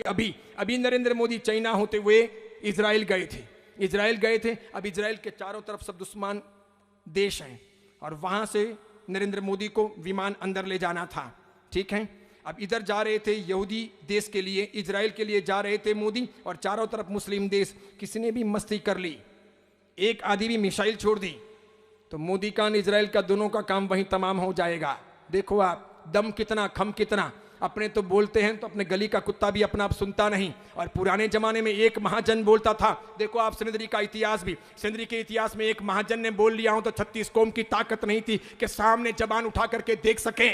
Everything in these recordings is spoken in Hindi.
अभी अभी नरेंद्र मोदी चाइना होते हुए इजराइल गए थे। अब इजराइल के चारों तरफ सब दुश्मन देश हैं और वहां से नरेंद्र मोदी को विमान अंदर ले जाना था। ठीक है, अब इधर जा रहे थे यहूदी देश के लिए, इजराइल के लिए जा रहे थे मोदी, और चारों तरफ मुस्लिम देश। किसी ने भी मस्ती कर ली, एक आधी भी मिसाइल छोड़ दी तो मोदी का इजराइल का दोनों का काम वहीं तमाम हो जाएगा। देखो आप, दम कितना, खम कितना। अपने तो बोलते हैं तो अपने गली का कुत्ता भी अपना आप सुनता नहीं। और पुराने जमाने में एक महाजन बोलता था। देखो आप सिंदरी का इतिहास भी, सिंदरी के इतिहास में एक महाजन ने बोल लिया हो तो 36 कौम की ताकत नहीं थी कि सामने जबान उठा करके देख सके।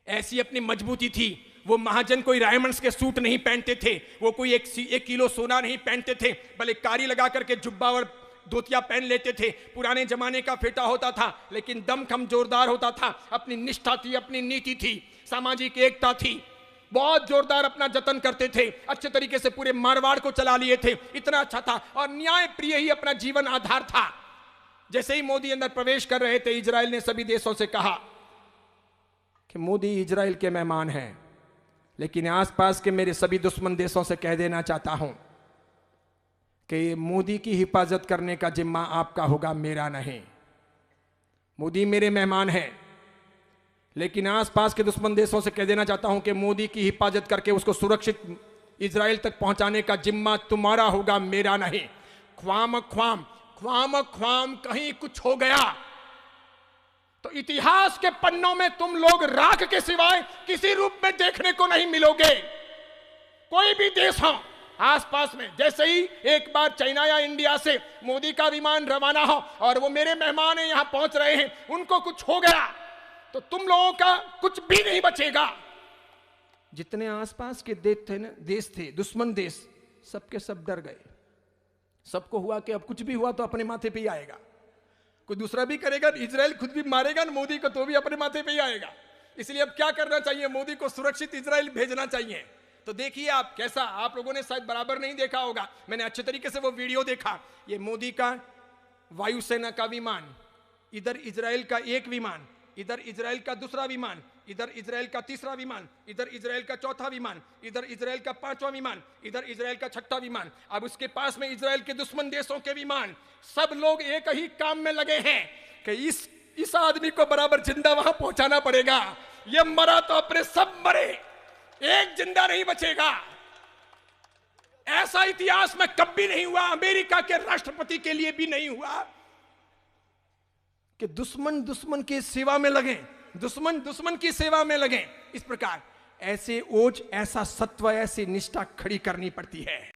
ऐसी अपनी मजबूती थी। वो महाजन कोई डायमंड्स के सूट नहीं पहनते थे, वो कोई एक किलो सोना नहीं पहनते थे, भले कारी लगा करके जुब्बा और धोतिया पहन लेते थे। पुराने जमाने का फेटा होता था, लेकिन दमखम जोरदार होता था। अपनी निष्ठा थी, अपनी नीति थी, सामाजिक एकता थी, बहुत जोरदार अपना जतन करते थे। अच्छे तरीके से पूरे मारवाड़ को चला लिए थे, इतना अच्छा था। और न्याय प्रिय ही अपना जीवन आधार था। जैसे ही मोदी अंदर प्रवेश कर रहे थे, इजराइल ने सभी देशों से कहा कि मोदी इजराइल के मेहमान हैं, लेकिन आसपास के मेरे सभी दुश्मन देशों से कह देना चाहता हूं कि मोदी की हिफाजत करने का जिम्मा आपका होगा, मेरा नहीं। मोदी मेरे मेहमान हैं, लेकिन आसपास के दुश्मन देशों से कह देना चाहता हूं कि मोदी की हिफाजत करके उसको सुरक्षित इजराइल तक पहुंचाने का जिम्मा तुम्हारा होगा, मेरा नहीं। ख्वाम ख्वाम ख्वाम ख्वाम कहीं कुछ हो गया तो इतिहास के पन्नों में तुम लोग राख के सिवाय किसी रूप में देखने को नहीं मिलोगे। कोई भी देश हो आसपास में, जैसे ही एक बार चाइना या इंडिया से मोदी का विमान रवाना हो और वो मेरे मेहमान हैं, यहां पहुंच रहे हैं, उनको कुछ हो गया तो तुम लोगों का कुछ भी नहीं बचेगा। जितने आसपास के देश थे, दुश्मन देश, सबके सब डर गए। सबको हुआ कि अब कुछ भी हुआ तो अपने माथे पे ही आएगा। कोई दूसरा भी करेगा, इजराइल खुद भी मारेगा मोदी को तो भी अपने माथे पे ही आएगा। इसलिए अब क्या करना चाहिए, मोदी को सुरक्षित इजराइल भेजना चाहिए। तो देखिए आप कैसा, आप लोगों ने शायद बराबर नहीं देखा होगा, मैंने अच्छे तरीके से वो वीडियो देखा। ये मोदी का वायुसेना का विमान, इधर इजराइल का एक विमान, इधर इजराइल का दूसरा विमान, इधर इजराइल का तीसरा विमान, इधर इजराइल का चौथा विमान, इधर इजराइल का पांचवा विमान, इधर इजराइल का छठा विमान। अब उसके पास में इजराइल के दुश्मन देशों के विमान। सब लोग एक ही काम में लगे हैं कि इस आदमी को बराबर जिंदा वहां पहुंचाना पड़ेगा। ये मरा तो अपने सब मरे, एक जिंदा नहीं बचेगा। ऐसा इतिहास में कभी नहीं हुआ, अमेरिका के राष्ट्रपति के लिए भी नहीं हुआ कि दुश्मन की सेवा में लगे, दुश्मन की सेवा में लगे। इस प्रकार ऐसे ओज, ऐसा सत्व, ऐसी निष्ठा खड़ी करनी पड़ती है।